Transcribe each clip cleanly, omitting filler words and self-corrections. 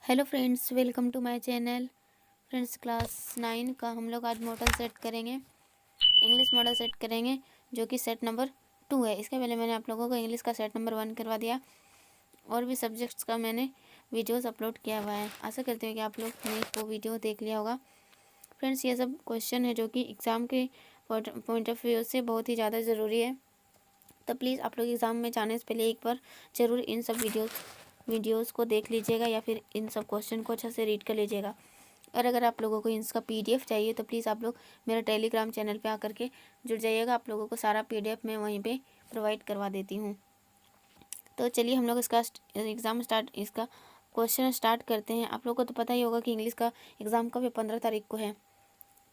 Hello friends, welcome to my channel. Friends, class 9 का हम लोग आज मॉडल सेट करेंगे। इंग्लिश मॉडल सेट करेंगे जो कि सेट नंबर 2 है। इसके पहले मैंने आप लोगों को इंग्लिश का सेट नंबर 1 करवा दिया और भी सब्जेक्ट्स का मैंने वीडियोस अपलोड किया हुआ है। आशा करती हूँ कि आप लोग ने वो वीडियो देख लिया होगा। फ्रेंड्स, ये सब क्वेश्चन है जो कि एग्ज़ाम के पॉइंट ऑफ व्यू से बहुत ही ज़्यादा ज़रूरी है। तो प्लीज़ आप लोग एग्ज़ाम में जाने से पहले एक बार ज़रूर इन सब वीडियोस को देख लीजिएगा या फिर इन सब क्वेश्चन को अच्छे से रीड कर लीजिएगा। और अगर आप लोगों को इसका पीडीएफ चाहिए तो प्लीज़ आप लोग मेरा टेलीग्राम चैनल पे आकर के जुड़ जाइएगा। आप लोगों को सारा पीडीएफ मैं वहीं पे प्रोवाइड करवा देती हूँ। तो चलिए हम लोग इसका इसका क्वेश्चन स्टार्ट करते हैं। आप लोगों को तो पता ही होगा कि इंग्लिश का एग्ज़ाम कब है, 15 तारीख को है।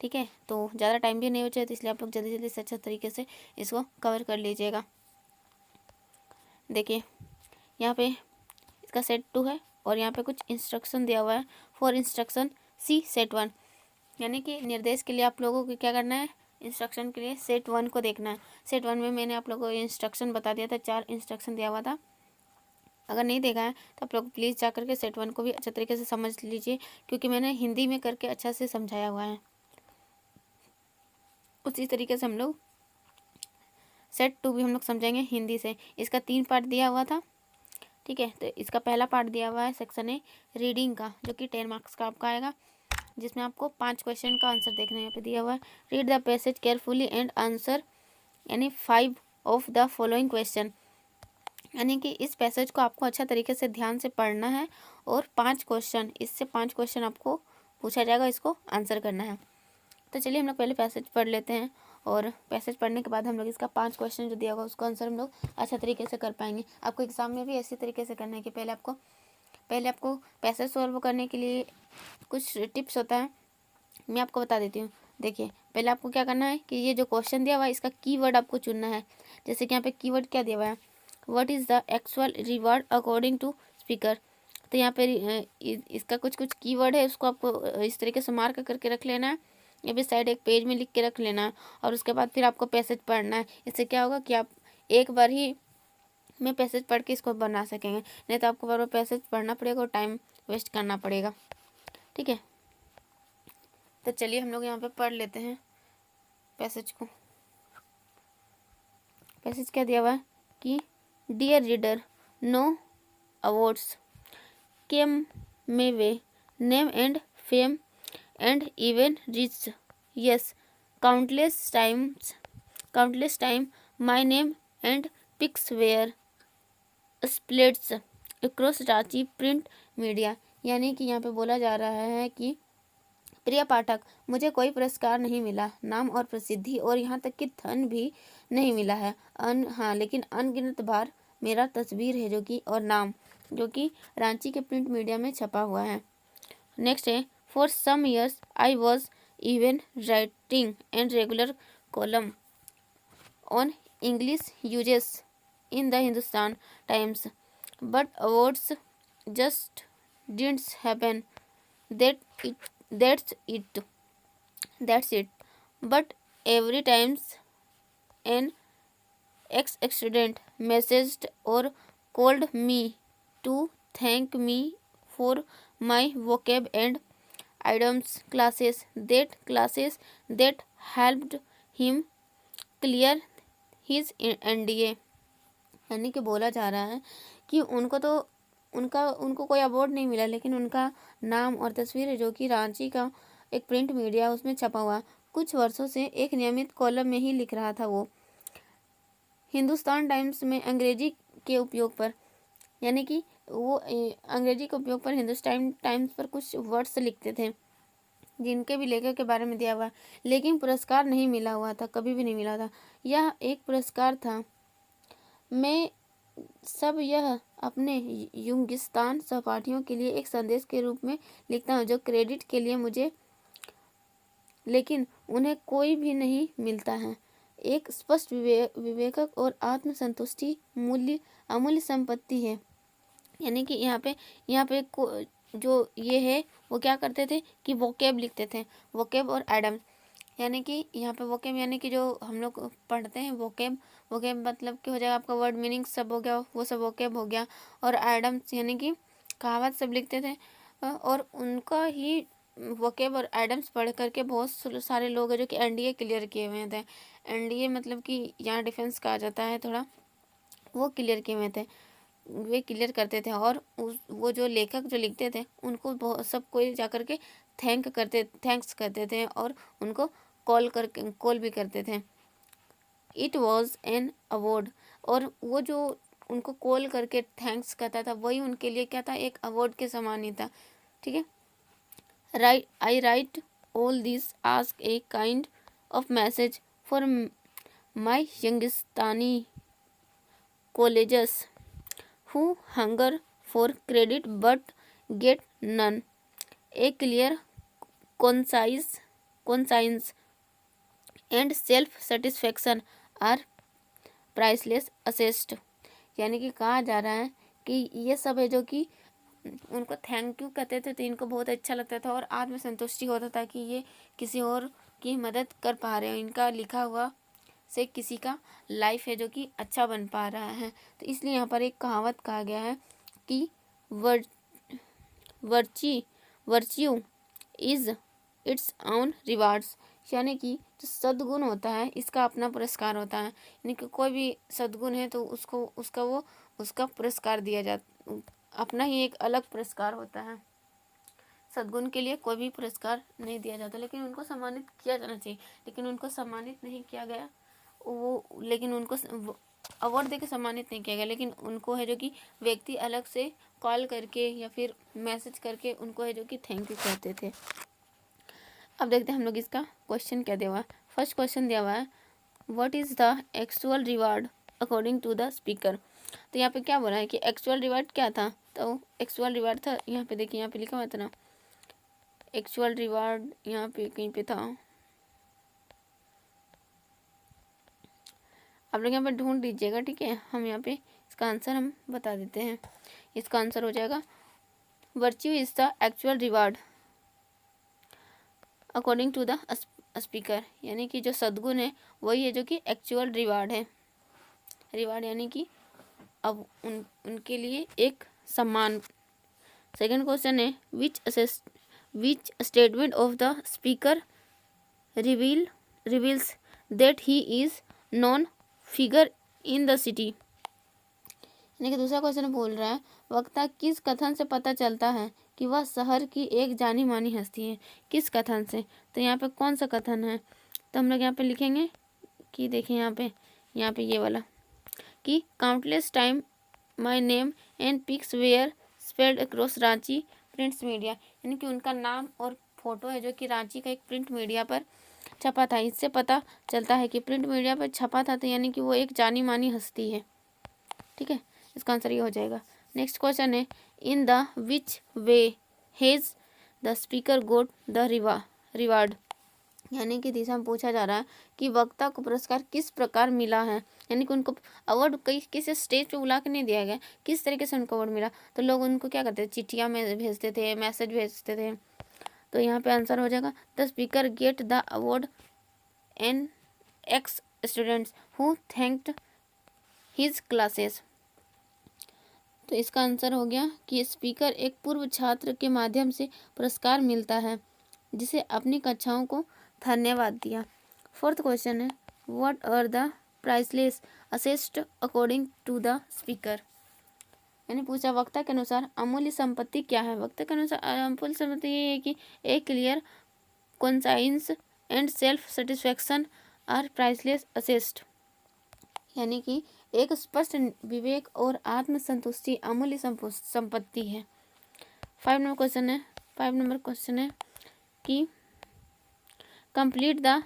ठीक है, तो ज़्यादा टाइम भी नहीं बचा है, तो इसलिए आप लोग जल्दी जल्दी से अच्छा तरीके से इसको कवर कर लीजिएगा। देखिए, यहाँ पे इसका सेट 2 है और यहाँ पे कुछ इंस्ट्रक्शन दिया हुआ है। फॉर इंस्ट्रक्शन सी सेट 1, यानी कि निर्देश के लिए आप लोगों को क्या करना है, इंस्ट्रक्शन के लिए सेट 1 को देखना है। सेट 1 में मैंने आप लोगों को इंस्ट्रक्शन बता दिया था, 4 इंस्ट्रक्शन दिया हुआ था। अगर नहीं देखा है तो आप लोग प्लीज़ जा करके सेट 1 को भी अच्छे तरीके से समझ लीजिए, क्योंकि मैंने हिंदी में करके अच्छा से समझाया हुआ है। उसी तरीके से हम लोग सेट 2 भी हम लोग समझेंगे हिंदी से। इसका 3 पार्ट दिया हुआ था। ठीक है, तो इसका पहला पार्ट दिया हुआ है सेक्शन ए रीडिंग का, जो कि 10 मार्क्स का आपका आएगा, जिसमें आपको 5 क्वेश्चन का आंसर देखना है। यहाँ पे दिया हुआ है, read the passage carefully and answer यानी 5 ऑफ द फॉलोइंग क्वेश्चन, यानी कि इस पैसेज को आपको अच्छा तरीके से ध्यान से पढ़ना है और 5 क्वेश्चन, इससे 5 क्वेश्चन आपको पूछा जाएगा, इसको आंसर करना है। तो चलिए हम लोग पहले पैसेज पढ़ लेते हैं और पैसेज पढ़ने के बाद हम लोग इसका 5 क्वेश्चन जो दिया होगा उसको आंसर हम लोग अच्छा तरीके से कर पाएंगे। आपको एग्जाम में भी इसी तरीके से करना है कि पहले आपको पैसेज सॉल्व करने के लिए कुछ टिप्स होता है, मैं आपको बता देती हूँ। देखिए, पहले आपको क्या करना है कि ये जो क्वेश्चन दिया हुआ है इसका कीवर्ड आपको चुनना है। जैसे कि यहाँ पे कीवर्ड क्या दिया हुआ है, what is the actual reward according to speaker. तो यहाँ पे इसका कुछ कीवर्ड है, उसको आपको इस तरीके से मार्क करके रख लेना है, ये भी साइड एक पेज में लिख के रख लेना है। और उसके बाद फिर आपको पैसेज पढ़ना है। इससे क्या होगा कि आप एक बार ही में पैसेज पढ़ के इसको बना सकेंगे, नहीं तो आपको बार बार पैसेज पढ़ना पड़ेगा और टाइम वेस्ट करना पड़ेगा। ठीक है, तो चलिए हम लोग यहाँ पे पढ़ लेते हैं पैसेज को। पैसेज क्या दिया हुआ है कि dear reader, no awards came my way, name and fame and even rich, yes countless time my name and pics were splits across Ranchi print media. यानी कि यहाँ पे बोला जा रहा है कि प्रिय पाठक, मुझे कोई पुरस्कार नहीं मिला, नाम और प्रसिद्धि और यहाँ तक कि धन भी नहीं मिला है। हाँ, लेकिन अनगिनत बार मेरा तस्वीर है जो कि रांची के प्रिंट मीडिया में छपा हुआ है। नेक्स्ट है, for some years I was even writing and regular column on English usages in the Hindustan times, but awards just didn't happen. That's it. But every times an ex-student messaged or called me to thank me for my vocab and idioms classes that helped him clear his NDA। यानी कि बोला जा रहा है कि उनको कोई award नहीं मिला, लेकिन उनका नाम और तस्वीर है जो कि रांची का एक प्रिंट मीडिया उसमें छपा हुआ। कुछ वर्षों से एक नियमित कॉलम में ही लिख रहा था वो हिंदुस्तान टाइम्स में अंग्रेजी के उपयोग पर, यानी कि वो अंग्रेजी के उपयोग पर हिंदुस्तान टाइम्स पर कुछ वर्ड्स लिखते थे जिनके भी लेखक के बारे में दिया हुआ, लेकिन पुरस्कार नहीं मिला हुआ था, कभी भी नहीं मिला था। यह एक पुरस्कार था। मैं सब यह अपने युंगिस्तान सहपाठियों के लिए एक संदेश के रूप में लिखता हूँ, जो क्रेडिट के लिए मुझे, लेकिन उन्हें कोई भी नहीं मिलता है। एक स्पष्ट विवेकक और आत्मसंतुष्टि अमूल्य संपत्ति है। यानी कि यहाँ पे जो ये है वो क्या करते थे कि वोकेब लिखते थे, वोकेब और एडम। यानी कि यहाँ पे वोकेब यानी कि जो हम लोग पढ़ते हैं वोकेब मतलब कि हो जाएगा आपका वर्ड मीनिंग सब हो गया, वो सब वोकेब हो गया। और एडम्स यानी कि कहावत सब लिखते थे, और उनका ही वोकेब और एडम्स पढ़ करके बहुत सारे लोग हैं जो कि एनडीए क्लियर किए हुए थे। एनडीए मतलब कि यहाँ डिफेंस का आ जाता है थोड़ा, वो क्लियर किए हुए थे, वे क्लियर करते थे। और वो जो लेखक जो लिखते थे उनको बहुत सब कोई जा कर के थैंक्स करते थे और उनको कॉल भी करते थे। इट वॉज एन अवार्ड, और वो जो उनको कॉल करके थैंक्स करता था वही उनके लिए क्या था, एक अवार्ड के समान ही था। ठीक है, I write all this ask a kind of message for my youngistani colleges who hunger for credit but get none. A clear conscience and self-satisfaction are priceless assets. यानी कि कहा जा रहा है कि ये सब है जो कि उनको थैंक यू कहते थे तो इनको बहुत अच्छा लगता था और आत्मसंतुष्टि होता था कि ये किसी और की मदद कर पा रहे हैं, इनका लिखा हुआ से किसी का लाइफ है जो कि अच्छा बन पा रहा है। तो इसलिए यहाँ पर एक कहावत कहा गया है कि virtue is its own rewards, यानी कि जो सद्गुण होता है इसका अपना पुरस्कार होता है। यानी कि कोई भी सद्गुण है तो उसका पुरस्कार दिया जाता, अपना ही एक अलग पुरस्कार होता है। सद्गुण के लिए कोई भी पुरस्कार नहीं दिया जाता, लेकिन उनको सम्मानित किया जाना चाहिए, लेकिन उनको सम्मानित नहीं किया गया। लेकिन उनको अवार्ड देकर सम्मानित नहीं किया गया, लेकिन उनको है जो कि व्यक्ति अलग से कॉल करके या फिर मैसेज करके उनको है जो कि थैंक यू कहते थे। अब देखते हैं हम लोग इसका क्वेश्चन क्या दिया हुआ है। फर्स्ट क्वेश्चन दिया हुआ है, what is the actual reward according to the speaker. तो यहाँ पे क्या बोला है कि एक्चुअल रिवार्ड क्या था, तो एक्चुअल रिवार्ड था, यहाँ पे देखिए यहाँ पे लिखा हुआ था ना, एक्चुअल रिवार्ड यहाँ पे कहीं पे था, आप लोग यहाँ पे ढूंढ लीजिएगा। ठीक है, हम यहाँ पे इसका आंसर हम बता देते हैं। इसका आंसर हो जाएगा virtue is the actual reward according to the speaker, यानी कि जो सद्गुण है वही है जो कि एक्चुअल रिवार्ड है। रिवार्ड यानी कि अब उनके लिए एक सम्मान। सेकंड क्वेश्चन है, which statement of the speaker reveals that he is non figure in the city. यानी कि दूसरा क्वेश्चन बोल रहा है, वक्ता किस कथन से पता चलता है कि वह शहर की एक जानी मानी हस्ती है, किस कथन से। तो यहाँ पे कौन सा कथन है, तो हम लोग यहाँ पे लिखेंगे कि देखिए यहाँ पे ये वाला कि countless time my name and pics were spread across Ranchi prints media. यानी कि उनका नाम और फोटो है जो कि रांची का एक प्रिंट मीडिया पर छपा था। इससे पता चलता है कि प्रिंट मीडिया पर छपा था, तो यानी कि वो एक जानी मानी हस्ती है। ठीक है, इसका आंसर ये हो जाएगा। नेक्स्ट क्वेश्चन है, in the which way has the speaker goat the reward. यानी कि दिशा में पूछा जा रहा है कि वक्ता को पुरस्कार किस प्रकार मिला है, यानी कि उनको अवार्ड किसी स्टेज पे बुला के नहीं दिया गया, किस तरीके से उनको अवार्ड मिला। तो लोग उनको क्या करते थे, चिट्ठियाँ में भेजते थे, मैसेज भेजते थे। तो यहाँ पे आंसर हो जाएगा, the speaker get the award an ex students who thanked his classes. तो इसका आंसर हो गया कि स्पीकर एक पूर्व छात्र के माध्यम से पुरस्कार मिलता है जिसे अपनी कक्षाओं को धन्यवाद दिया। फोर्थ क्वेश्चन है, what are the priceless assets according to the speaker. यानी पूछा वक्ता के अनुसार अमूल्य संपत्ति क्या है। वक्ता के अनुसार अमूल्य संपत्ति ये है कि a clear conscience and self satisfaction are priceless assets. यानी कि एक स्पष्ट विवेक और आत्मसंतुष्टि अमूल्य संपत्ति है। 5 नंबर क्वेश्चन है कि कंप्लीट द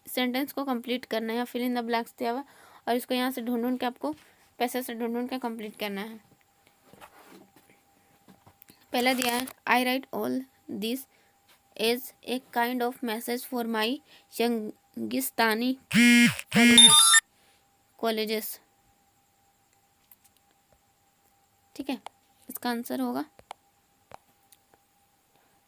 सेंटेंस को कंप्लीट करना है या फिल इन द ब्लैंक्स दिया हुआ, और इसको यहाँ से ढूंढ के आपको पैसे से ढूंढ के कंप्लीट करना है। पहला दिया है, I write all this as a kind of message for my youngistani colleges. ठीक है, इसका आंसर होगा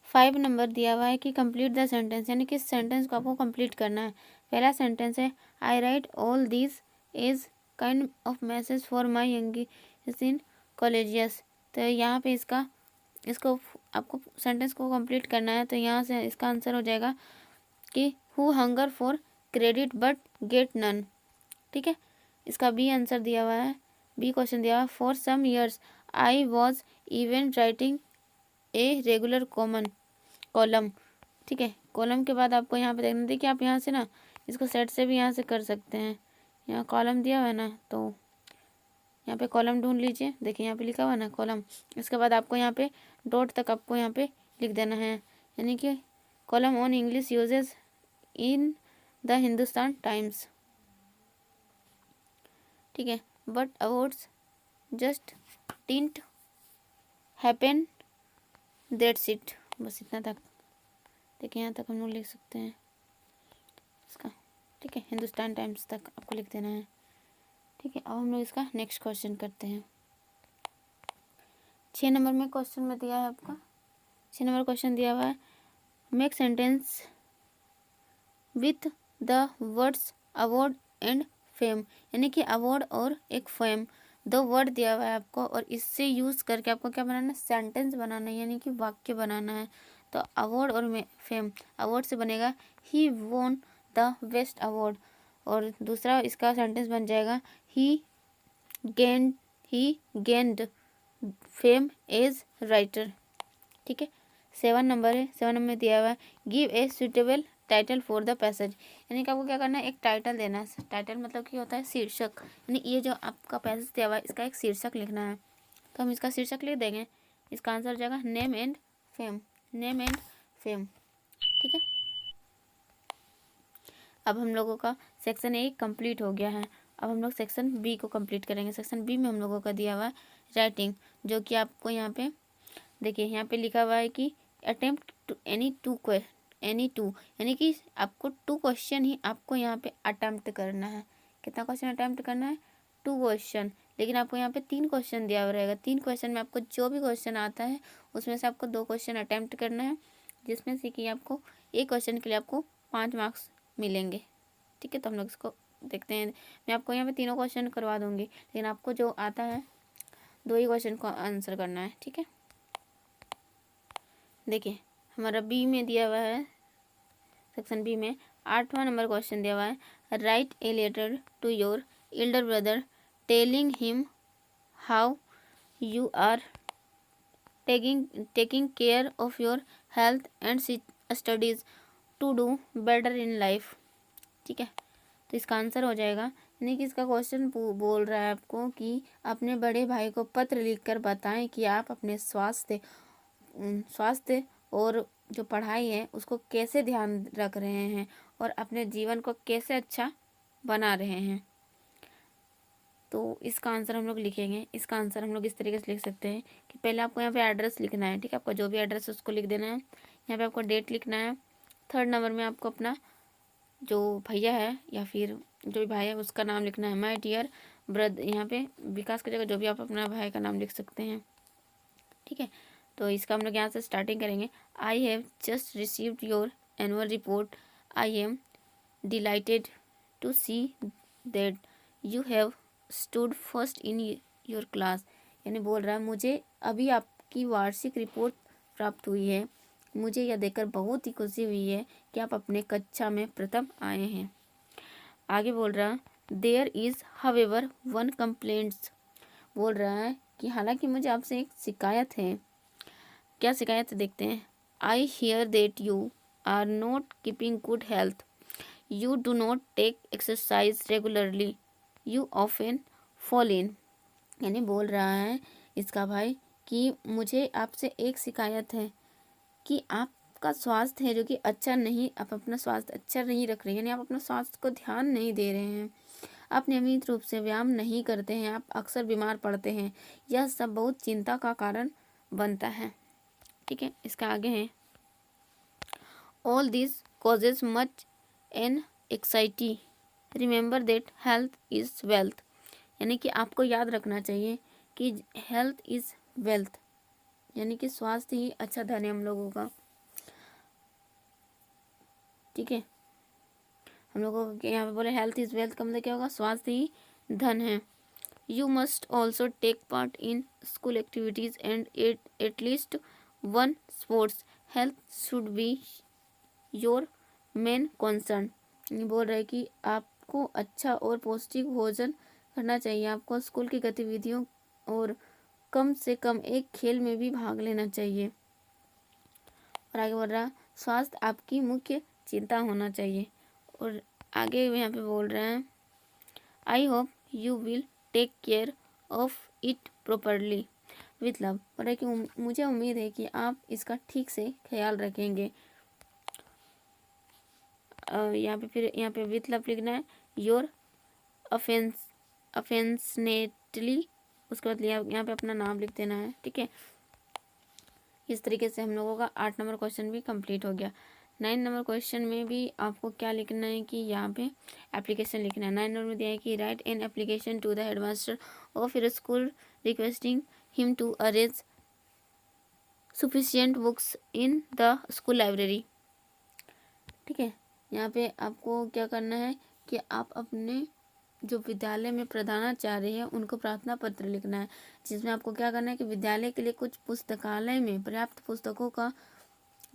5 नंबर दिया हुआ है कि कंप्लीट द सेंटेंस, यानी कि सेंटेंस को आपको कंप्लीट करना है। पहला सेंटेंस है, I write all this is kind of message for my youngistani colleges. तो यहाँ पे इसको आपको सेंटेंस को कंप्लीट करना है, तो यहाँ से इसका आंसर हो जाएगा कि who hunger for credit but get none. ठीक है, इसका बी आंसर दिया हुआ है, बी क्वेश्चन दिया हुआ है। For some years I was even writing a regular column. ठीक है, कॉलम के बाद आपको यहाँ पे देखना, देखिए आप यहाँ से ना इसको सेट से भी यहाँ से कर सकते हैं। यहाँ कॉलम दिया हुआ है ना, तो यहाँ पे कॉलम ढूंढ लीजिए, देखिए यहाँ पे लिखा हुआ है ना कॉलम। इसके बाद आपको यहाँ पे डॉट तक आपको यहाँ पे लिख देना है, यानी कि column on English usages in the Hindustan times. ठीक है, but awards just didn't happen, that's it. बस इतना तक, देखिए यहाँ तक हम लोग लिख सकते हैं इसका। ठीक है, हिंदुस्तान टाइम्स तक आपको लिख देना है। ठीक है, अब हम लोग इसका नेक्स्ट क्वेश्चन करते हैं। 6 नंबर में क्वेश्चन में दिया है आपका, 6 नंबर क्वेश्चन दिया हुआ है, make sentence with the words award and fame, यानी कि अवार्ड और एक फेम, दो वर्ड दिया हुआ है आपको, और इससे यूज़ करके आपको क्या बनाना है, सेंटेंस बनाना है, यानी कि वाक्य बनाना है। तो अवार्ड और फेम, अवार्ड से बनेगा he won the best award, और दूसरा इसका सेंटेंस बन जाएगा ही गेंड फेम एज राइटर। ठीक है, 7 नंबर है, 7 नंबर में दिया हुआ है, give a suitable title for the passage, यानी कि आपको क्या करना है, एक टाइटल देना है। टाइटल मतलब कि होता है शीर्षक, यानी ये जो आपका पैसेज दिया हुआ है इसका एक शीर्षक लिखना है। तो हम इसका शीर्षक लिख देंगे, इसका आंसर हो जाएगा name and fame, name and fame. ठीक है, अब हम लोगों का सेक्शन ए कंप्लीट हो गया है। अब हम लोग सेक्शन बी को कंप्लीट करेंगे। सेक्शन बी में हम लोगों का दिया हुआ है राइटिंग, जो कि आपको यहाँ पे देखिए, यहाँ पे लिखा हुआ है कि अटेम्प्ट टू एनी टू, यानी कि आपको 2 क्वेश्चन ही आपको यहाँ पे अटेम्प्ट करना है। कितना क्वेश्चन अटेम्प्ट करना है, 2 क्वेश्चन, लेकिन आपको यहाँ पे 3 क्वेश्चन दिया हुआ रहेगा। 3 क्वेश्चन में आपको जो भी क्वेश्चन आता है उसमें से आपको 2 क्वेश्चन अटेम्प्ट करना है, जिसमें से कि आपको एक क्वेश्चन के लिए आपको 5 मार्क्स मिलेंगे। ठीक है, तो हम लोग इसको देखते हैं। मैं आपको यहाँ पे तीनों क्वेश्चन करवा दूंगी, लेकिन आपको जो आता है 2 ही क्वेश्चन को आंसर करना है। ठीक है, देखिए हमारा बी में दिया हुआ है, सेक्शन बी में 8वां नंबर क्वेश्चन दिया हुआ है, write a letter to your elder brother telling him how you are taking care of your health and studies to do better in life. ठीक है, तो इसका आंसर हो जाएगा, यानी कि इसका क्वेश्चन बोल रहा है आपको कि अपने बड़े भाई को पत्र लिखकर बताएं कि आप अपने स्वास्थ्य और जो पढ़ाई है उसको कैसे ध्यान रख रहे हैं और अपने जीवन को कैसे अच्छा बना रहे हैं। तो इसका आंसर हम लोग लिखेंगे। इसका आंसर हम लोग इस तरीके से लिख सकते हैं कि पहले आपको यहाँ पे एड्रेस लिखना है। ठीक है, आपका जो भी एड्रेस है उसको लिख देना है। यहाँ पे आपको डेट लिखना है। 3rd नंबर में आपको अपना जो भैया है या फिर जो भी भाई है उसका नाम लिखना है। माय डियर ब्रदर, यहाँ पे विकास की जगह जो भी आप अपना भाई का नाम लिख सकते हैं। ठीक है, तो इसका हम लोग यहाँ से स्टार्टिंग करेंगे। I have just received your annual report. I am delighted to see that you have stood first in your class, यानी बोल रहा है मुझे अभी आपकी वार्षिक रिपोर्ट प्राप्त हुई है, मुझे यह देखकर बहुत ही खुशी हुई है कि आप अपने कक्षा में प्रथम आए हैं। आगे बोल रहा there is however one complaints, बोल रहा है कि हालांकि मुझे आपसे एक शिकायत है। क्या शिकायत है देखते हैं। I hear that you are not keeping good health, you do not take exercise regularly, you often fall in, यानी बोल रहा है इसका भाई कि मुझे आपसे एक शिकायत है कि आपका स्वास्थ्य है जो कि अच्छा नहीं, आप अपना स्वास्थ्य अच्छा नहीं रख रहे हैं, यानी आप अपना स्वास्थ्य को ध्यान नहीं दे रहे हैं, आप नियमित रूप से व्यायाम नहीं करते हैं, आप अक्सर बीमार पड़ते हैं, यह सब बहुत चिंता का कारण बनता है। ठीक है, इसका आगे है all this causes much an anxiety, remember that health is wealth, यानी कि आपको याद रखना चाहिए कि हेल्थ इज़ वेल्थ, यानी कि स्वास्थ्य ही अच्छा धन है हम लोगों का। ठीक है, हम लोगों को यहाँ पे बोले हेल्थ इज़ वेल्थ का मतलब क्या होगा, स्वास्थ्य ही धन है। You must also take part in school activities and at least 1 sports, health should be your main concern. बोल रहे हैं कि आपको अच्छा और पौष्टिक भोजन करना चाहिए, आपको स्कूल की गतिविधियों और कम से कम एक खेल में भी भाग लेना चाहिए। और आगे बोल रहा है स्वास्थ्य आपकी मुख्य चिंता होना चाहिए। और आगे यहाँ पे बोल रहे हैं I hope you will take care of it properly with love. बोल रहे कि मुझे उम्मीद है कि आप इसका ठीक से ख्याल रखेंगे। यहाँ पे विथ लव लिखना है, योर अफेंसनेटली, उसके बाद यहाँ पे अपना नाम लिख देना है। ठीक है, इस तरीके से हम लोगों का 8 नंबर क्वेश्चन भी कंप्लीट हो गया। 9 नंबर क्वेश्चन में भी आपको क्या लिखना है कि यहाँ पे एप्लीकेशन लिखना है। 9 नंबर में दिया है कि write an application to the headmaster of your school requesting him to arrange sufficient books in the school library. ठीक है, यहाँ पे आपको क्या करना है कि आप अपने जो विद्यालय में प्रधानाचार्य है उनको प्रार्थना पत्र लिखना है, जिसमें आपको क्या करना है कि विद्यालय के लिए कुछ पुस्तकालय में पर्याप्त पुस्तकों का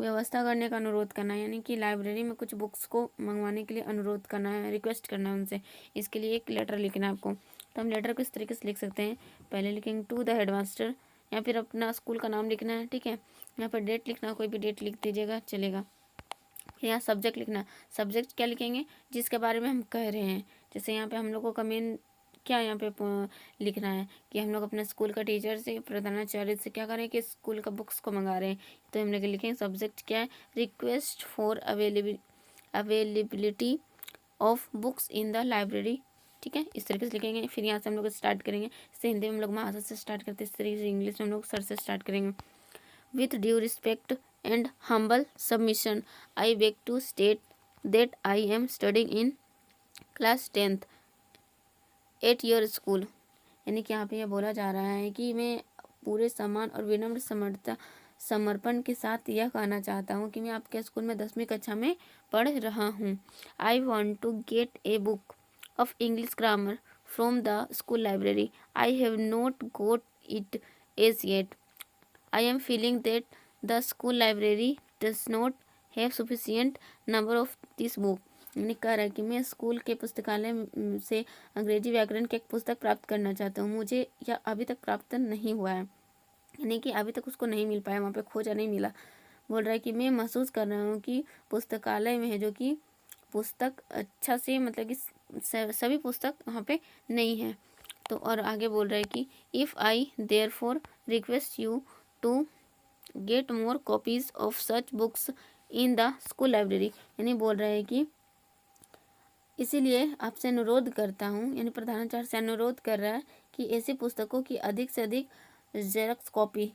व्यवस्था करने का अनुरोध करना है, यानी कि लाइब्रेरी में कुछ बुक्स को मंगवाने के लिए अनुरोध करना है, रिक्वेस्ट करना है उनसे। इसके लिए एक लेटर लिखना है आपको। तो हम लेटर किस तरीके से लिख सकते हैं, पहले लिखेंगे टू द हेडमास्टर, या फिर अपना स्कूल का नाम लिखना है। ठीक है, यहाँ पर डेट लिखना है, कोई भी डेट लिख दीजिएगा चलेगा। यहाँ सब्जेक्ट लिखना है, सब्जेक्ट क्या लिखेंगे, जिसके बारे में हम कह रहे हैं। जैसे यहाँ पे हम लोगों का मेन क्या यहाँ पे लिखना है कि हम लोग अपने स्कूल का टीचर से प्रधानाचार्य से क्या करें कि स्कूल का बुक्स को मंगा रहे हैं। तो हम लोग लिखेंगे सब्जेक्ट क्या है, request for availability of books in the library. ठीक है, इस तरीके से लिखेंगे। फिर यहाँ से हम लोग स्टार्ट करेंगे, जैसे हिंदी में हम लोग महाशय से स्टार्ट करते हैं, इस तरीके से इंग्लिश में हम लोग सर से स्टार्ट करेंगे। With due respect and humble submission, I beg to state that I am studying in class 10th at your school। यानी कि यहाँ पे यह बोला जा रहा है कि मैं पूरे सम्मान और विनम्र समर्पण के साथ यह कहना चाहता हूँ कि मैं आपके स्कूल में 10वीं कक्षा में पढ़ रहा हूँ। I want to get a book of English grammar from the school library. I have not got it as yet. I am feeling that the school library does not have sufficient number of this book. यानी कह रहा है कि मैं school के पुस्तकालय से अंग्रेजी व्याकरण की एक पुस्तक प्राप्त करना चाहता हूँ, मुझे यह अभी तक प्राप्त नहीं हुआ है, यानी कि अभी तक उसको नहीं मिल पाया, वहाँ पे खोजा नहीं मिला। बोल रहा है कि मैं महसूस कर रहा हूँ कि पुस्तकालय में है जो कि पुस्तक अच्छा से मतलब कि सभी पुस्तक वहाँ पे नहीं है। तो और आगे बोल रहा है कि if I therefore request you to get more copies of such books in the school library. यानी बोल रहा है कि इसीलिए आपसे अनुरोध करता हूँ, यानी प्रधानाचार्य से अनुरोध कर रहा है कि ऐसी पुस्तकों की अधिक से अधिक जेरॉक्स कॉपी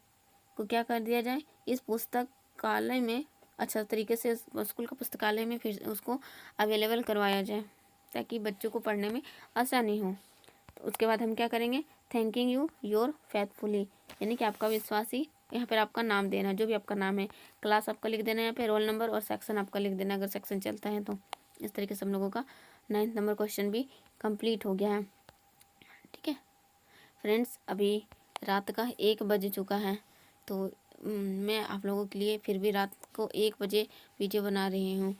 को क्या कर दिया जाए, इस पुस्तकालय में अच्छा तरीके से स्कूल का पुस्तकालय में फिर उसको अवेलेबल करवाया जाए, ताकि बच्चों को पढ़ने में आसानी हो। तो उसके बाद हम क्या करेंगे, थैंकिंग यू योर फेथफुली, यानी कि आपका विश्वासी, यहाँ पर आपका नाम देना, जो भी आपका नाम है, क्लास आपका लिख देना, यहाँ पे रोल नंबर और सेक्शन आपका लिख देना अगर सेक्शन चलता है तो। इस तरीके से हम लोगों का 9 नंबर क्वेश्चन भी कंप्लीट हो गया है। ठीक है फ्रेंड्स, अभी रात का 1 बज चुका है, तो मैं आप लोगों के लिए फिर भी रात को 1 बजे वीडियो बना रही हूँ।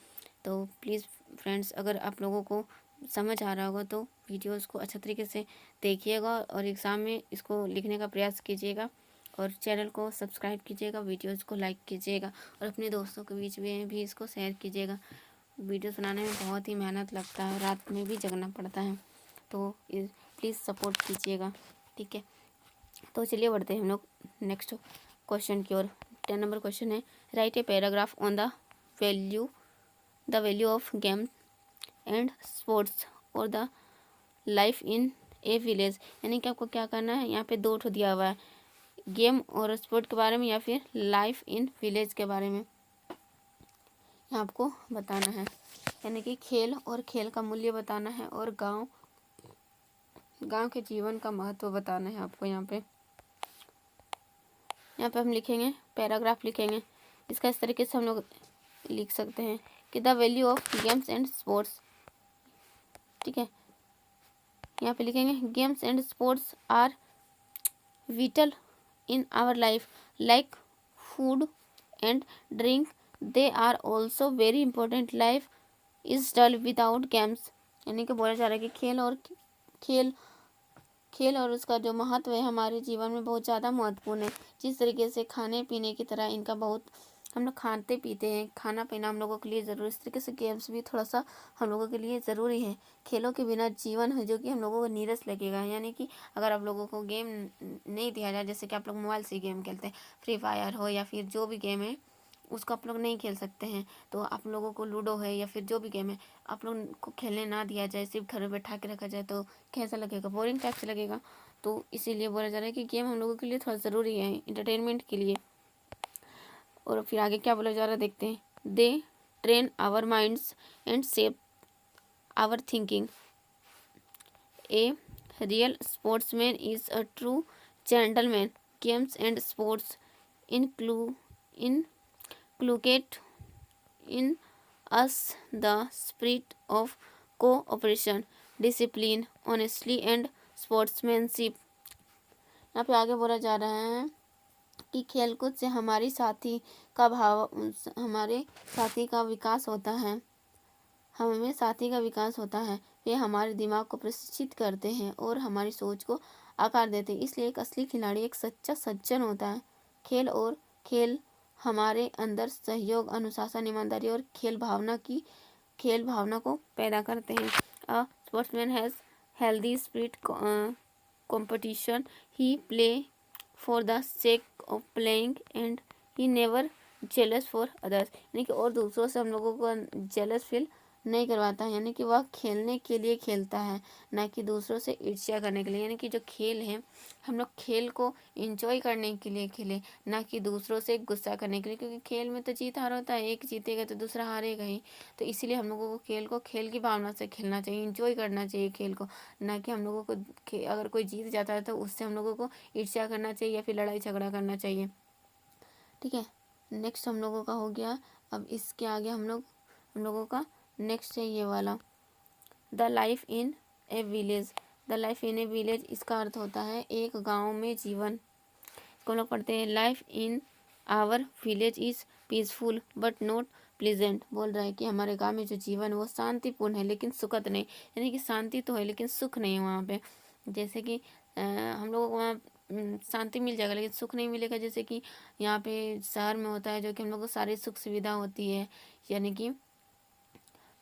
तो प्लीज़ फ्रेंड्स, अगर आप लोगों को समझ आ रहा होगा तो वीडियोज़ को अच्छा तरीके से देखिएगा और एग्ज़ाम में इसको लिखने का प्रयास कीजिएगा, और चैनल को सब्सक्राइब कीजिएगा, वीडियोज़ को लाइक कीजिएगा, और अपने दोस्तों के बीच में भी इसको शेयर कीजिएगा। वीडियोस बनाने में बहुत ही मेहनत लगता है, रात में भी जगना पड़ता है, तो प्लीज़ सपोर्ट कीजिएगा। ठीक है, तो चलिए बढ़ते हैं हम लोग नेक्स्ट क्वेश्चन की ओर। 10 नंबर क्वेश्चन है, write a paragraph on the value of game and sports और the life in a village. यानी कि आपको क्या करना है, यहाँ पे 2 ठो दिया हुआ है, गेम और स्पोर्ट के बारे में या फिर लाइफ इन विलेज के बारे में आपको बताना है। यानी कि खेल और खेल का मूल्य बताना है, और गांव के जीवन का महत्व बताना है आपको। यहाँ पे हम लिखेंगे, पैराग्राफ लिखेंगे। इसका इस तरीके से हम लोग लिख सकते हैं कि the value of games and sports. ठीक है, यहाँ पे लिखेंगे games and sports are vital in our life like food and drink, they are also very important. Life is dull without games. यानी कि बोला जा रहा है कि खेल खेल और उसका जो महत्व है हमारे जीवन में बहुत ज़्यादा महत्वपूर्ण है। जिस तरीके से खाने पीने की तरह इनका बहुत हम लोग खाते पीते हैं, खाना पीना हम लोगों के लिए ज़रूरी, इस तरीके से गेम्स भी थोड़ा सा हम लोगों के लिए ज़रूरी है। खेलों के बिना जीवन है जो कि हम लोगों को नीरस लगेगा। यानी कि अगर आप लोगों को गेम नहीं दिया जाए, जैसे कि आप लोग मोबाइल से गेम खेलते हैं, फ्री फायर हो या फिर जो भी गेम है उसको आप लोग नहीं खेल सकते हैं, तो आप लोगों को लूडो है या फिर जो भी गेम है आप लोग को खेलने ना दिया जाए, सिर्फ घर में बैठा के रखा जाए, तो कैसा लगेगा, बोरिंग टाइप से लगेगा। तो इसीलिए बोला जा रहा है कि गेम हम लोगों के लिए थोड़ा ज़रूरी है इंटरटेनमेंट के लिए। और फिर आगे क्या बोला जा रहा है देखते हैं। They train our minds and shape our thinking. A real sportsman is a true gentleman. Games and sports inculcate in us the spirit of cooperation, discipline, honesty and sportsmanship। यहाँ पे आगे बोला जा रहा है कि खेलकूद से हमारे साथी का विकास होता है। हमें साथी का विकास होता है। वे हमारे दिमाग को प्रशिक्षित करते हैं और हमारी सोच को आकार देते हैं। इसलिए एक असली खिलाड़ी एक सच्चा सज्जन होता है। खेल हमारे अंदर सहयोग, अनुशासन, ईमानदारी और खेल भावना को पैदा करते हैं। A sportsman has healthy spirit competition. He play for the sake of playing and he never jealous for others। यानी कि और दूसरों से हम लोगों को जेलस फील नहीं करवाता है। यानी कि वह खेलने के लिए खेलता है, ना कि दूसरों से ईर्ष्या करने के लिए। यानी कि जो खेल है हम लोग खेल को एंजॉय करने के लिए खेले, ना कि दूसरों से गुस्सा करने के लिए, क्योंकि खेल में तो जीत हार होता है, एक जीतेगा तो दूसरा हारेगा ही। तो इसीलिए हम लोगों को खेल की भावना से खेलना चाहिए, एंजॉय करना चाहिए खेल को, ना कि हम लोगों को अगर कोई जीत जाता है तो उससे हम लोगों को ईर्ष्या करना चाहिए या फिर लड़ाई झगड़ा करना चाहिए। ठीक है, नेक्स्ट हम लोगों का हो गया। अब इसके आगे हम लोगों का नेक्स्ट है ये वाला, the life in a village. The life in a village इसका अर्थ होता है एक गांव में जीवन। इसको हम लोग पढ़ते हैं, life in our village is peaceful but not pleasant. बोल रहा है कि हमारे गांव में जो जीवन वो शांतिपूर्ण है लेकिन सुखद नहीं। यानी कि शांति तो है लेकिन सुख नहीं है वहाँ पे। जैसे कि हम लोगों को वहाँ शांति मिल जाएगा लेकिन सुख नहीं मिलेगा। जैसे कि यहाँ पे शहर में होता है जो कि हम लोग को सारी सुख सुविधा होती है, यानी कि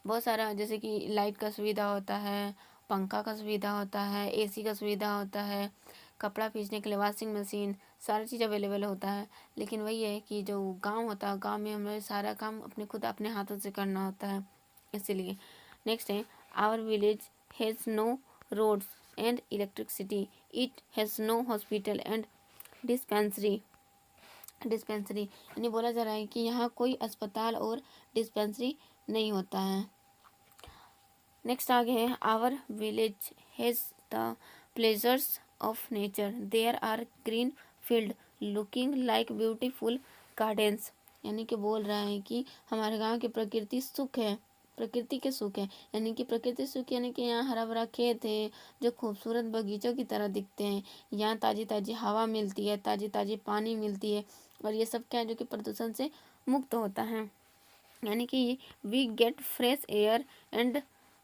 बहुत सारा, जैसे कि लाइट का सुविधा होता है, पंखा का सुविधा होता है, एसी का सुविधा होता है, कपड़ा पीसने के लिए वॉशिंग मशीन, सारी चीज़ अवेलेबल होता है। लेकिन वही है कि जो गांव होता है, गांव में हमें सारा काम अपने हाथों से करना होता है। इसीलिए नेक्स्ट है, our village has no roads and electricity, it has no hospital and dispensary. यानी बोला जा रहा है कि यहाँ कोई अस्पताल और डिस्पेंसरी नहीं होता है। नेक्स्ट आगे है, our village has the pleasures of nature, there are green field looking like beautiful gardens. यानी कि बोल रहा है कि हमारे गांव की प्रकृति के सुख है। यानी कि प्रकृति सुख यानी कि यहाँ हरा भरा खेत है जो खूबसूरत बगीचों की तरह दिखते हैं। यहाँ ताज़ी ताज़ी हवा मिलती है, ताज़ी ताज़ी पानी मिलती है, और ये सब क्या है जो कि प्रदूषण से मुक्त होता है। यानी कि we get fresh air and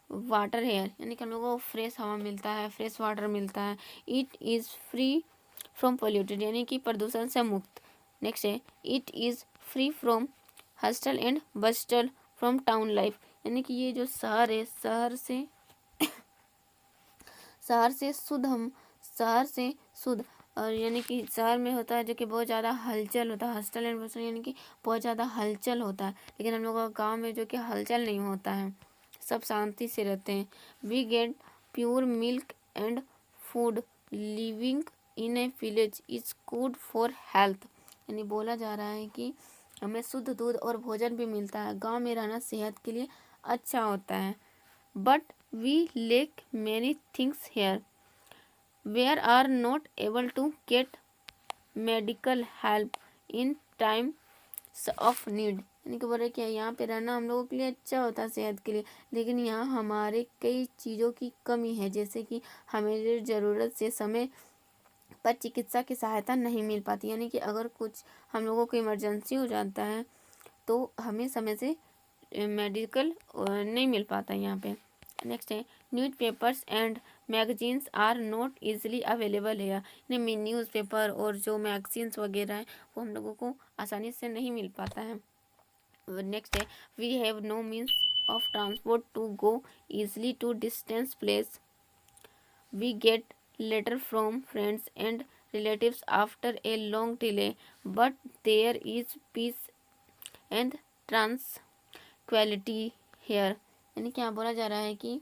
water here. यानी कि हम लोगों को फ्रेश हवा मिलता है, फ्रेश वाटर मिलता है। It is free from polluted, यानी कि प्रदूषण से मुक्त। नेक्स्ट है, it is free from hustle and bustle from town life. यानी कि ये जो शहर है, शहर से शुद्ध, और यानी कि शहर में होता है जो कि बहुत ज़्यादा हलचल होता है, हस्टल एंड बस्टल यानी कि बहुत ज़्यादा हलचल होता है। लेकिन हम लोगों का गाँव में जो कि हलचल नहीं होता है, सब शांति से रहते हैं। We get pure milk and food, living in a village is good for health. यानी बोला जा रहा है कि हमें शुद्ध दूध और भोजन भी मिलता है। गांव में रहना सेहत के लिए अच्छा होता है। But we lack many things here, where are not able to get medical help in times of need. यानी कि बोल रहे क्या, यहाँ पे रहना हम लोगों के लिए अच्छा होता है सेहत के लिए, लेकिन यहाँ हमारे कई चीज़ों की कमी है। जैसे कि हमें ज़रूरत से समय पर चिकित्सा की सहायता नहीं मिल पाती, यानी कि अगर कुछ हम लोगों को इमरजेंसी हो जाता है तो हमें समय से मेडिकल नहीं मिल पाता यहाँ पे। नेक्स्ट है newspapers and magazines are not easily available है, यानी न्यूज़पेपर और जो मैगजीन्स वगैरह हैं वो हम लोगों को आसानी से नहीं मिल पाता है। नेक्स्ट है we have no means of transport to go easily to distant place. We get letter from friends and relatives after a long delay, but there is peace and tranquility here. यानी क्या बोला जा रहा है कि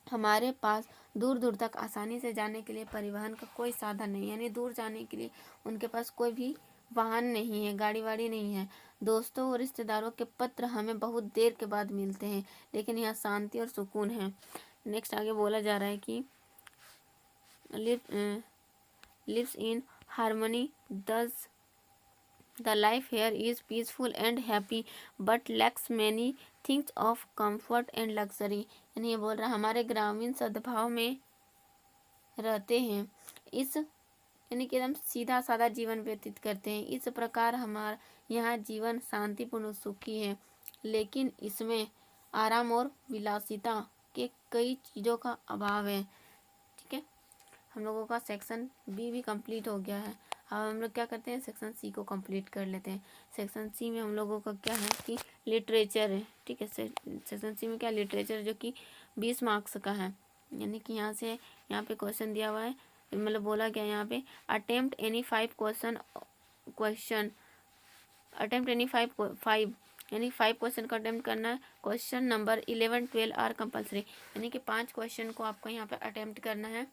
हमारे पास दूर दूर तक आसानी से जाने के लिए परिवहन का कोई साधन नहीं, यानी दूर जाने के लिए उनके पास कोई भी वाहन नहीं है, गाड़ी वाड़ी नहीं है। दोस्तों और रिश्तेदारों के पत्र हमें बहुत देर के बाद मिलते हैं, लेकिन यहाँ शांति और सुकून है। नेक्स्ट आगे बोला जा रहा है कि लिव्स इन हार्मनी दस the life here is peaceful and happy but lakhs many things of comfort and luxury. यानी ये बोल रहा है हमारे ग्रामीण सद्भाव में रहते हैं, इस यानी कि एकदम सीधा साधा जीवन व्यतीत करते हैं। इस प्रकार हमारा यहाँ जीवन शांतिपूर्ण सुखी है, लेकिन इसमें आराम और विलासिता के कई चीज़ों का अभाव है। ठीक है, हम लोगों का सेक्शन बी भी कंप्लीट हो गया है। अब हम लोग क्या करते हैं, सेक्शन सी को कंप्लीट कर लेते हैं। सेक्शन सी में हम लोगों का क्या है कि लिटरेचर है। ठीक है, सेक्शन सी में क्या लिटरेचर जो कि 20 मार्क्स का है, यानी कि यहाँ पे क्वेश्चन दिया हुआ है, मतलब बोला गया यहाँ पे attempt any 5 question attempt any 5 यानी 5 क्वेश्चन का अटेम्प्ट करना है। क्वेश्चन नंबर 11, 12 आर कंपल्सरी, यानी कि 5 क्वेश्चन को आपको यहाँ पे अटेम्प्ट करना है,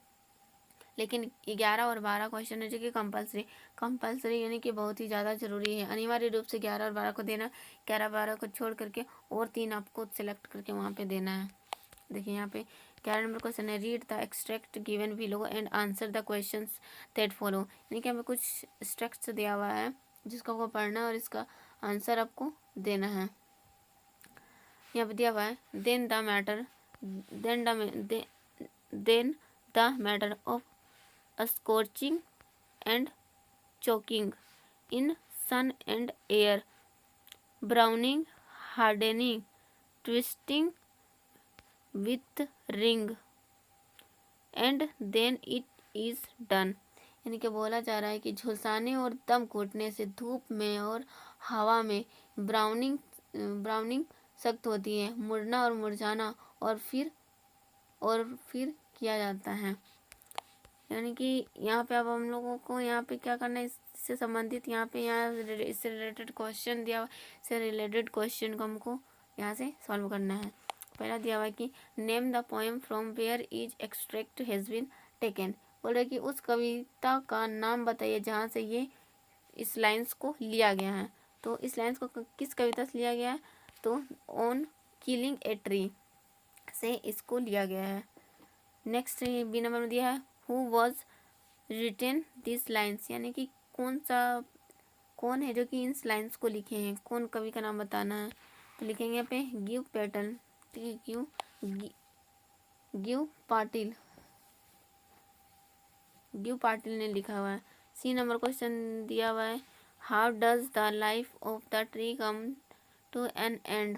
लेकिन 11 और 12 क्वेश्चन है जो कि कंपल्सरी यानी कि बहुत ही ज़्यादा ज़रूरी है। अनिवार्य रूप से 11 और 12 को देना, 11 12 को छोड़ करके और 3 आपको सिलेक्ट करके वहाँ पे देना है। देखिए यहाँ पे 11 नंबर क्वेश्चन है read the extract given below and answer the questions that follow, यानी कि हमें कुछ एक्सट्रैक्ट्स दिया हुआ है जिसको आपको पढ़ना है और इसका आंसर आपको देना है। यहाँ पे दिया हुआ है then the matter of scorching and choking in sun and air, browning, hardening, twisting with ring and then it is done। यानी कि बोला जा रहा है कि झुलसाने और दम घुटने से धूप में और हवा में ब्राउनिंग सख्त होती है, मुड़ना और मुरझाना और फिर किया जाता है। यानी कि यहाँ पे अब हम लोगों को यहाँ पे क्या करना है, इससे संबंधित यहाँ इससे रिलेटेड क्वेश्चन दिया हुआ, इससे रिलेटेड क्वेश्चन को हमको यहाँ से सॉल्व करना है। पहला दिया हुआ है कि name the poem from where is extract has been taken, बोल रहे कि उस कविता का नाम बताइए जहाँ से ये इस लाइन्स को लिया गया है। तो इस लाइन्स को किस कविता से लिया गया है, तो ऑन किलिंग ए ट्री से इसको लिया गया है। नेक्स्ट बी नंबर में दिया है who was written this lines, यानी कि कौन है जो कि इन लाइन्स को लिखे हैं, कौन कवि का नाम बताना है। तो लिखेंगे यहाँ पे गिव पैटर्न, ठीक है, गिव पाटिल ने लिखा हुआ है। सी नंबर क्वेश्चन दिया हुआ है how does the life of the tree come to an end,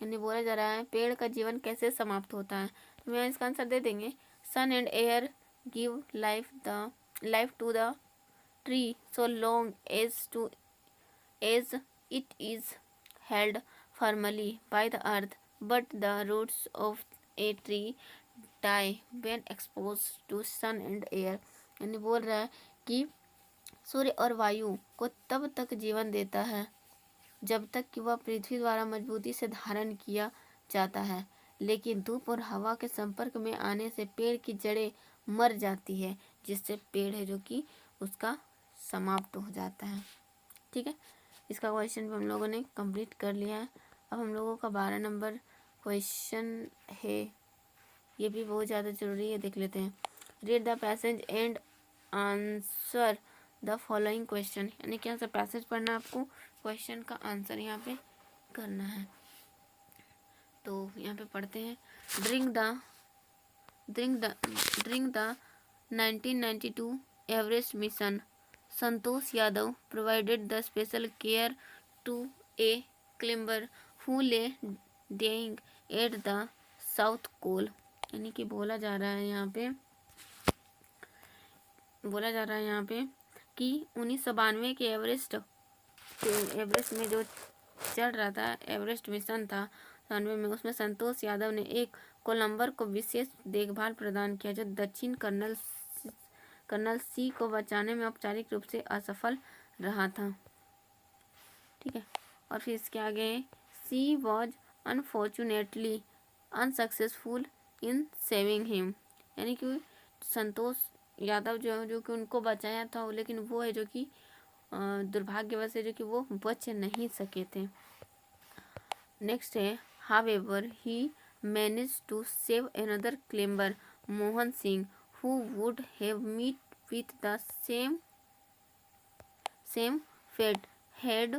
यानी बोला जा रहा है पेड़ का जीवन कैसे समाप्त होता है। तो मैं इसका आंसर दे देंगे sun and air give life to the tree so long as it is held firmly by the earth, but the roots of a tree die when exposed to sun and air। यानी बोल रहा है कि सूर्य और वायु को तब तक जीवन देता है जब तक कि वह पृथ्वी द्वारा मजबूती से धारण किया जाता है, लेकिन धूप और हवा के संपर्क में आने से पेड़ की जड़ें मर जाती है, जिससे पेड़ है जो कि उसका समाप्त हो जाता है। ठीक है, इसका क्वेश्चन भी हम लोगों ने कंप्लीट कर लिया है। अब हम लोगों का 12 नंबर क्वेश्चन है, ये भी बहुत ज़्यादा ज़रूरी है, देख लेते हैं। Read the passage and answer the following question, यानी कि यहाँ से पैसेज पढ़ना, आपको क्वेश्चन का आंसर यहाँ पे करना है। तो यहाँ पे पढ़ते हैं drink the 1992 Everest mission, Santosh Yadav provided the special care to a climber who lay dying at the South Pole। यानी कि बोला जा रहा है यहाँ पे कि 1992 के एवरेस्ट में जो चढ़ रहा था, एवरेस्ट मिशन था 92 में, उसमें संतोष यादव ने एक कोलंबर को विशेष देखभाल प्रदान किया जो दक्षिण कर्नल सी को बचाने में औपचारिक रूप से असफल रहा था। ठीक है, और फिर इसके आगे she was unfortunately unsuccessful in saving him, यानी कि संतोष यादव जो कि उनको बचाया था, लेकिन वो है जो कि दुर्भाग्यवश है जो कि वो बच नहीं सके थे। नेक्स्ट है however he manage to save another climber Mohan Singh who would have met with the same fate had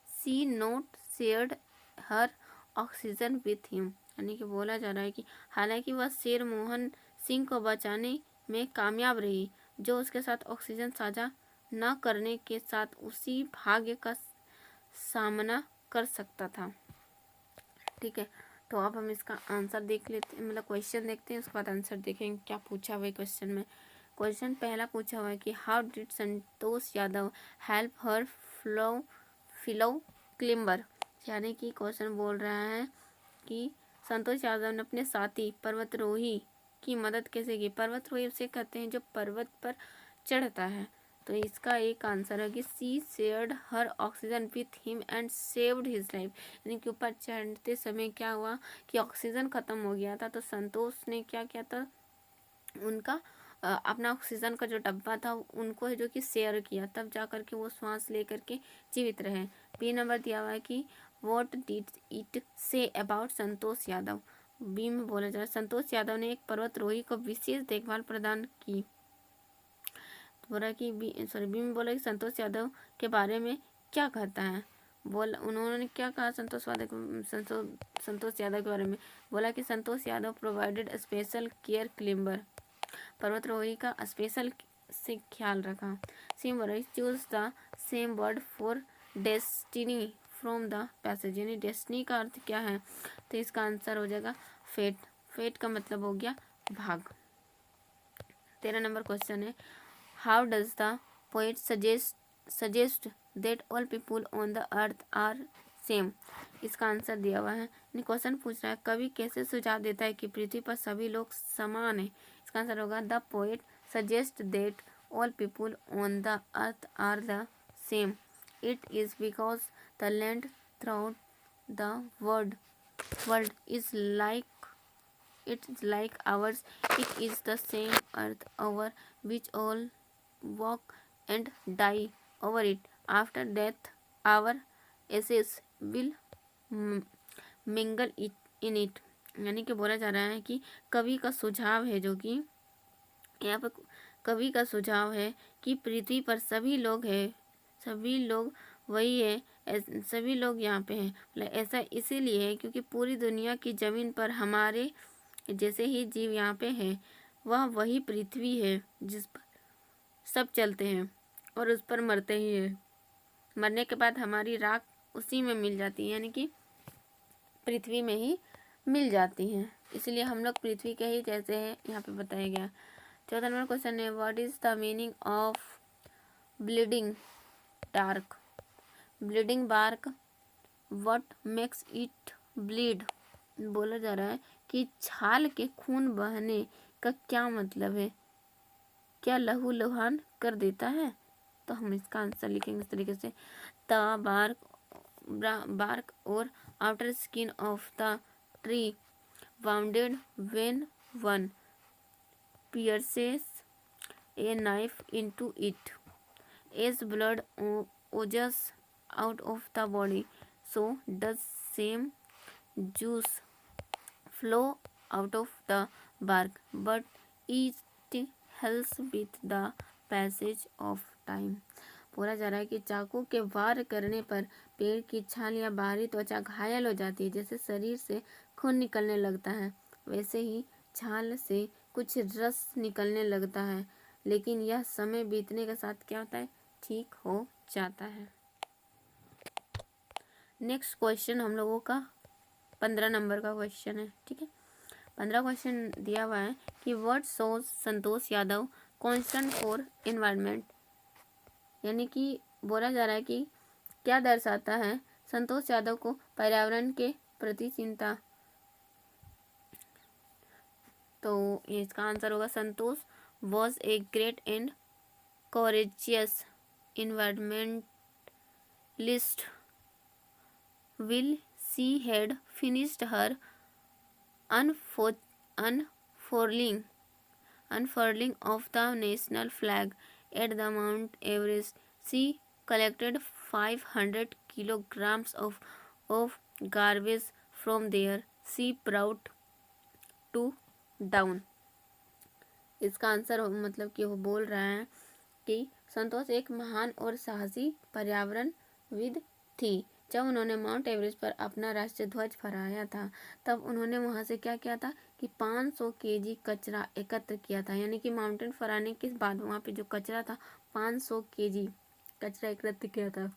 she not shared her oxygen with him। यानी कि बोला जा रहा है कि हालांकि वह शेर मोहन सिंह को बचाने में कामयाब रही, जो उसके साथ ऑक्सीजन साझा न करने के साथ उसी भाग्य का सामना कर सकता था। ठीक है, तो अब हम इसका आंसर देख लेते हैं, मतलब क्वेश्चन देखते हैं, उसके बाद आंसर देखेंगे क्या पूछा हुआ है क्वेश्चन में। क्वेश्चन पहला पूछा हुआ है कि how did Santosh Yadav help her fellow climber, यानी कि क्वेश्चन बोल रहा है कि संतोष यादव ने अपने साथी पर्वतरोही की मदद कैसे की। पर्वतरोही उसे कहते हैं जो पर्वत पर चढ़ता है, तो इसका एक आंसर है कि she shared her oxygen with him and saved his life, यानी कि ऊपर चढ़ते समय क्या हुआ कि ऑक्सीजन खत्म हो गया था, तो संतोष ने क्या किया था, उनका अपना ऑक्सीजन का जो डब्बा था उनको है जो कि शेयर किया, तब जा कर के वो सांस ले करके जीवित रहे। बी नंबर दिया हुआ है कि what did it say about Santosh Yadav. B में बोला जा रहा है संतोष यादव ने एक पर्वतरोही को विशेष देखभाल प्रदान की। बोला कि बी में बोला कि संतोष यादव के बारे में क्या कहता है। उन्होंने क्या कहा संतोष यादव के बारे में, बोला कि Santosh Yadav provided special care climber, पर्वतरोही का स्पेशल से ख्याल रखा। सेम बोला choose the same word for destiny from the passage, यानी डेस्टिनी का अर्थ क्या है, तो इसका आंसर हो जाएगा फेट। फेट का मतलब हो गया भाग। 13 नंबर क्वेश्चन है how does the poet suggest that all people on the earth are same, इसका आंसर दिया हुआ है। क्वेश्चन पूछ रहा है कवि कैसे सुझाव देता है कि पृथ्वी पर सभी लोग समान है, इसका आंसर होगा the poet suggest that all people on the earth are the same, it is because the land through the world is like ours, it is the same earth over which all walk and die over it, after death our ashes will mingle in it। यानी कि बोला जा रहा है कि कवि का सुझाव है जो कि यहाँ पर कवि का सुझाव है कि पृथ्वी पर सभी लोग हैं, सभी लोग वही है, सभी लोग यहाँ पे हैं, मतलब ऐसा इसीलिए है क्योंकि पूरी दुनिया की ज़मीन पर हमारे जैसे ही जीव यहाँ पे है, वह वही पृथ्वी है जिस पर सब चलते हैं और उस पर मरते ही हैं, मरने के बाद हमारी राख उसी में मिल जाती है, यानी कि पृथ्वी में ही मिल जाती हैं, इसलिए हम लोग पृथ्वी के ही जैसे हैं, यहाँ पे बताया गया। 14 नंबर क्वेश्चन है what is the meaning of bleeding dark, bleeding bark, what makes it bleed, बोला जा रहा है कि छाल के खून बहने का क्या मतलब है, क्या लहू लुहान कर देता है, तो हम इसका आंसर लिखेंगे इस तरीके से the bark or outer skin of the tree wounded when one pierces a knife into it, as blood oozes out of the body, so does same juice flow out of the bark, but it helps with the passage of time। बोला जा रहा है कि चाकू के वार करने पर पेड़ की छाल या बाहरी त्वचा घायल हो जाती है, जैसे शरीर से खून निकलने लगता है वैसे ही छाल से कुछ रस निकलने लगता है, लेकिन यह समय बीतने के साथ क्या होता है, ठीक हो जाता है। नेक्स्ट क्वेश्चन हम लोगों का 15 नंबर का क्वेश्चन है। ठीक है, 15 क्वेश्चन दिया हुआ है कि what shows Santosh Yadav constant for environment, यानी कि बोला जा रहा है कि क्या दर्शाता है संतोष यादव को पर्यावरण के प्रति चिंता। तो ये इसका आंसर होगा Santosh was a great and courageous environmentalist will she had finished her unfurling of the national flag at the Mount Everest. She collected 500 kilograms of garbage from there. She brought to down. इसका answer मतलब कि वो बोल रहा है कि संतोष एक महान और साहसी पर्यावरणविद थी। जब उन्होंने माउंट एवरेस्ट पर अपना राष्ट्रीय ध्वज फहराया था, तब उन्होंने वहां से क्या किया था कि 500 केजी कचरा एकत्र किया था। यानी कि माउंटेन फहराने के बाद वहां पे जो कचरा था 500 केजी कचरा एकत्र किया था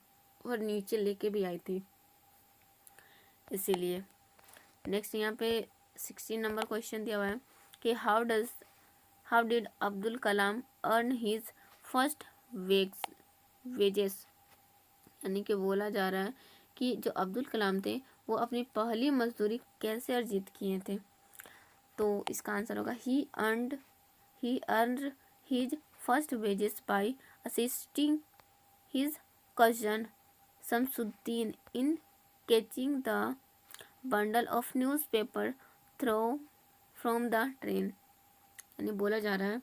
और नीचे लेके भी आई थी, इसीलिए। नेक्स्ट यहाँ पे 16 नंबर क्वेश्चन दिया हुआ है कि how did Abdul Kalam earn his first wages, यानी कि बोला जा रहा है कि जो अब्दुल कलाम थे वो अपनी पहली मजदूरी कैसे अर्जित किए थे। तो इसका आंसर होगा he earned his first wages by assisting his cousin Shamsuddin in catching the bundle of newspaper throw from the train. यानी बोला जा रहा है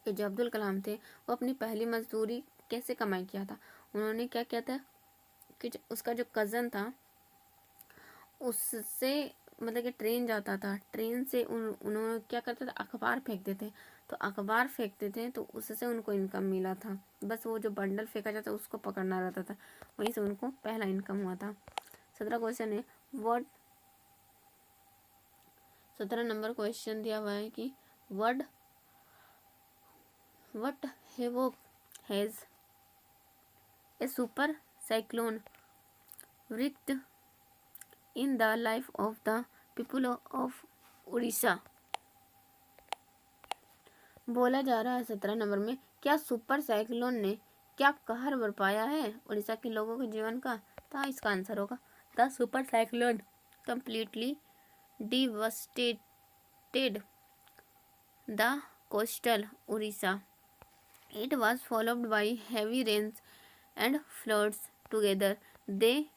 कि जो अब्दुल कलाम थे वो अपनी पहली मजदूरी कैसे कमाई किया था। उन्होंने क्या किया था कि उसका जो कज़न था उससे मतलब कि ट्रेन जाता था, ट्रेन से उन्होंने क्या करते थे, अखबार फेंकते थे। तो अखबार फेंकते थे तो उससे उनको इनकम मिला था। बस वो जो बंडल फेंका जाता उसको पकड़ना रहता था, वहीं से उनको पहला इनकम हुआ था। 17 क्वेश्चन है वर्ड 17 नंबर क्वेश्चन दिया हुआ है कि what havoc has a super cyclone wreaked in the life of the people of Odisha। बोला जा रहा है 17 नंबर में क्या सुपर साइक्लोन ने क्या कहर बरपाया है उड़ीसा के लोगों के जीवन का। तो इसका आंसर होगा the super cyclone completely devastated the coastal Orissa. It was followed by heavy rains and floods. Together, they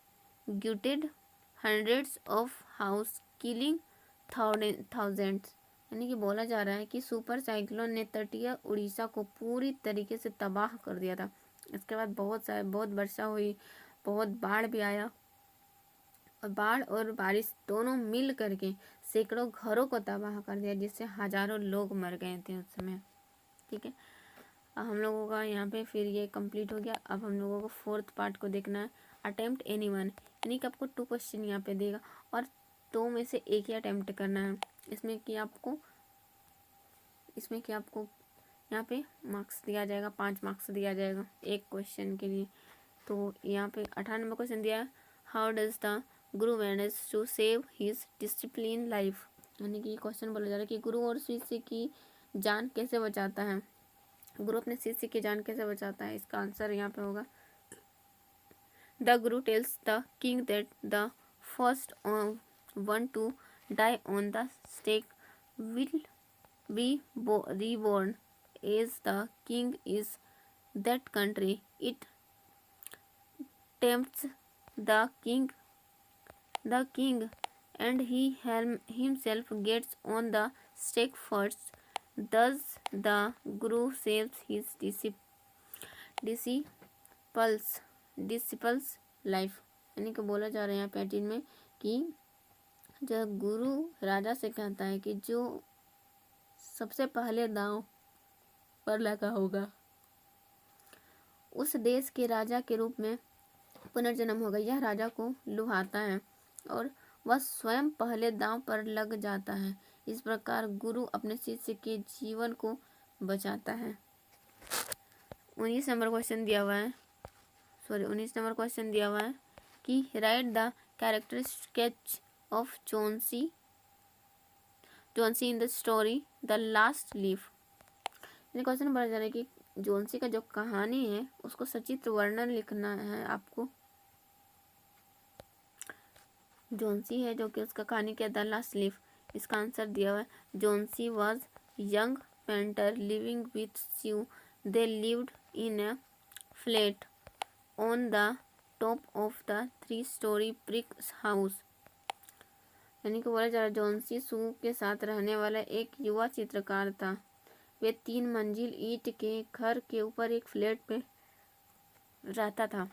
gutted hundreds of houses, killing thousands. यानी कि बोला जा रहा है कि सुपर साइक्लोन ने तटीय उड़ीसा को पूरी तरीके से तबाह कर दिया था। इसके बाद बहुत वर्षा हुई, बहुत बाढ़ भी आया, और बाढ़ और बारिश दोनों मिल करके सैकड़ों घरों को तबाह कर दिया, जिससे हजारों लोग मर गए थे उस समय। ठीक है, अब हम लोगों का यहाँ पे फिर ये कंप्लीट हो गया। अब हम लोगों को 4th पार्ट को देखना है, अटेम्प्ट एनीवन, यानी कि आपको 2 क्वेश्चन यहाँ पे देगा और 2 में से एक ही अटेम्प्ट करना है। इसमें कि आपको यहाँ पे मार्क्स दिया जाएगा, 5 मार्क्स दिया जाएगा एक क्वेश्चन के लिए। तो यहाँ पे 18 नंबर क्वेश्चन दिया है how does the guru manage to save his discipline life, यानी कि क्वेश्चन बोला जा रहा है कि गुरु और शिष्य की जान कैसे बचाता है, गुरु अपने शिष्य की जान कैसे बचाता है। इसका आंसर यहाँ पे होगा the guru tells the king that the first one to die on the stake will be reborn as the king is that country. It tempts the king and he himself gets on the stake first. Thus the guru saves his disciples life। यानी कि बोला जा रहा है यहाँ पैटिन में कि जब गुरु राजा से कहता है कि जो सबसे पहले दांव पर लगा होगा उस देश के राजा के रूप में पुनर्जन्म होगा, यह राजा को लुभाता है और वह स्वयं पहले दांव पर लग जाता है। इस प्रकार गुरु अपने शिष्य के जीवन को बचाता है। 19 नंबर क्वेश्चन दिया हुआ है, 19 नंबर क्वेश्चन दिया हुआ है कि write the character sketch of Johnsy in the story the last leaf. ये क्वेश्चन बढ़ जा रहा है कि जोन्सी का जो कहानी है उसको सचित्र वर्णन लिखना है आपको। जोन्सी है जो कि उसका कहानी क्या, द लास्ट लीफ। इसका आंसर दिया हुआ है Johnsy was young painter living with Sue. They lived in a flat on the top of the 3-story brick house. यानी कि बोला जा रहा है जोन्सी सू के साथ रहने वाला एक युवा चित्रकार था। वे 3 मंजिल ईंट के घर के ऊपर एक फ्लैट पे रहता था।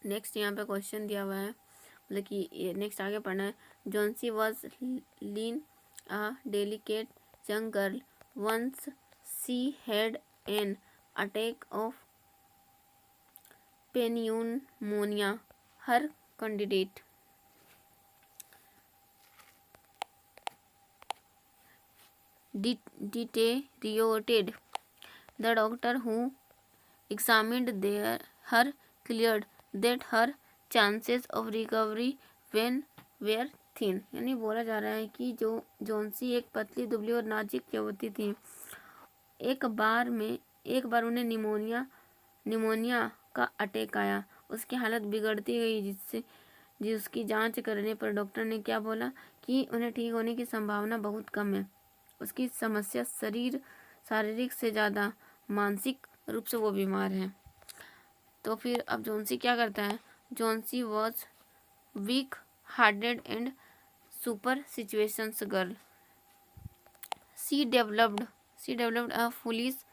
नेक्स्ट यहाँ पे क्वेश्चन दिया हुआ है, मतलब कि नेक्स्ट आगे पढ़ना है। Johnsy was lean a delicate young girl once she had an attack of pneumonia. Her candidate deteriorated. The doctor who examined her cleared that her chances of recovery were thin. यानी बोला जा रहा है कि जो जोन्सी एक पतली दुबली और नाजुक युवती थी। एक बार उन्हें निमोनिया का अटैक आया। उसकी हालत बिगड़ती गई जिसकी जांच करने पर डॉक्टर ने क्या बोला कि उन्हें ठीक होने की संभावना बहुत कम है। उसकी समस्या शारीरिक से ज़्यादा मानसिक रूप से वो बीमार है। तो फिर अब जोन्सी क्या करता है, Johnsy was weak hearted and super situations girl. She developed a foolish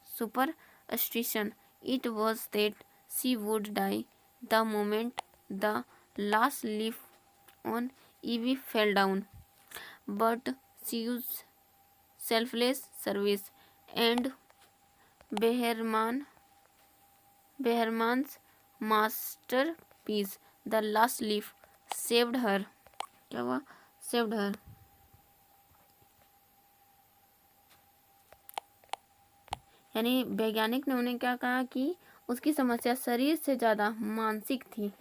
superstition. It was that she would die the moment the last leaf on Ivy fell down. But she used selfless service and Behrman's masterpiece, The Last Leaf, saved her. क्या हुआ? Saved her. यानी वैज्ञानिक ने उन्हें क्या कहा कि उसकी समस्या शरीर से ज़्यादा मानसिक थी।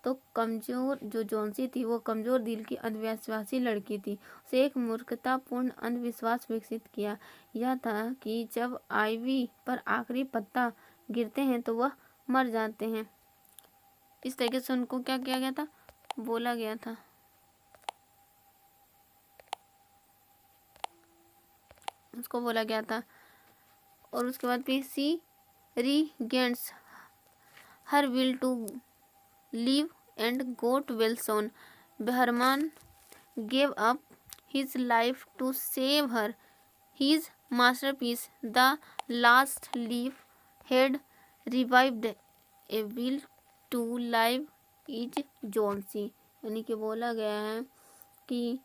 तो कमज़ोर जो जोन्सी थी वो कमज़ोर दिल की अंधविश्वासी लड़की थी। उसे एक मूर्खतापूर्ण अंधविश्वास विकसित किया। यह था कि जब आइवी पर आखिरी पत्ता गिरते हैं तो वह मर जाते हैं। इस तरीके से उनको क्या किया गया था, बोला गया था। उसको बोला गया था। और उसके बाद फिर she regains her will to live and got well soon. Behrman gave up his life to save her. His masterpiece, The Last Leaf, had revived a will to live is Jonesy. यानी कि बोला गया है कि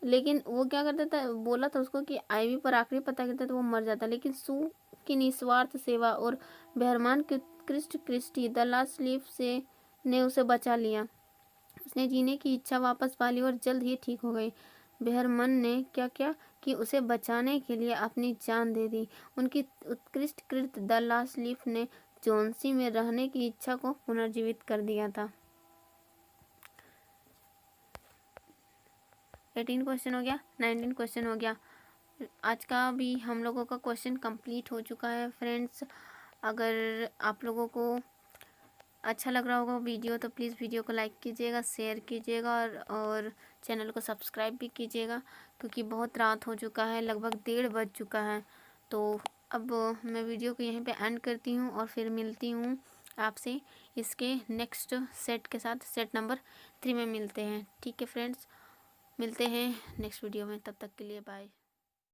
लेकिन वो क्या करता था, बोला था उसको कि आईवी पर आखिरी पता गिरता तो वो मर जाता, लेकिन सू की निस्वार्थ सेवा और बेहरमान के क्रिस्टी द लास्ट लीफ से ने उसे बचा लिया। उसने जीने की इच्छा वापस पा ली और जल्द ही ठीक हो गई। बेहरमन ने क्या किया कि उसे बचाने के लिए अपनी जान दे दी। उनकी उत्कृष्ट कृत द लास्ट लीफ ने जोन्सी में रहने की इच्छा को पुनर्जीवित कर दिया था। 18 क्वेश्चन हो गया, 19 क्वेश्चन हो गया। आज का भी हम लोगों का क्वेश्चन कंप्लीट हो चुका है फ्रेंड्स। अगर आप लोगों को अच्छा लग रहा होगा वीडियो तो प्लीज़ वीडियो को लाइक कीजिएगा, शेयर कीजिएगा और चैनल को सब्सक्राइब भी कीजिएगा, क्योंकि बहुत रात हो चुका है, लगभग 1:30 बज चुका है। तो अब मैं वीडियो को यहीं पे एंड करती हूँ और फिर मिलती हूँ आपसे इसके नेक्स्ट सेट के साथ। सेट नंबर 3 में मिलते हैं। ठीक है फ्रेंड्स, मिलते हैं नेक्स्ट वीडियो में, तब तक के लिए बाय।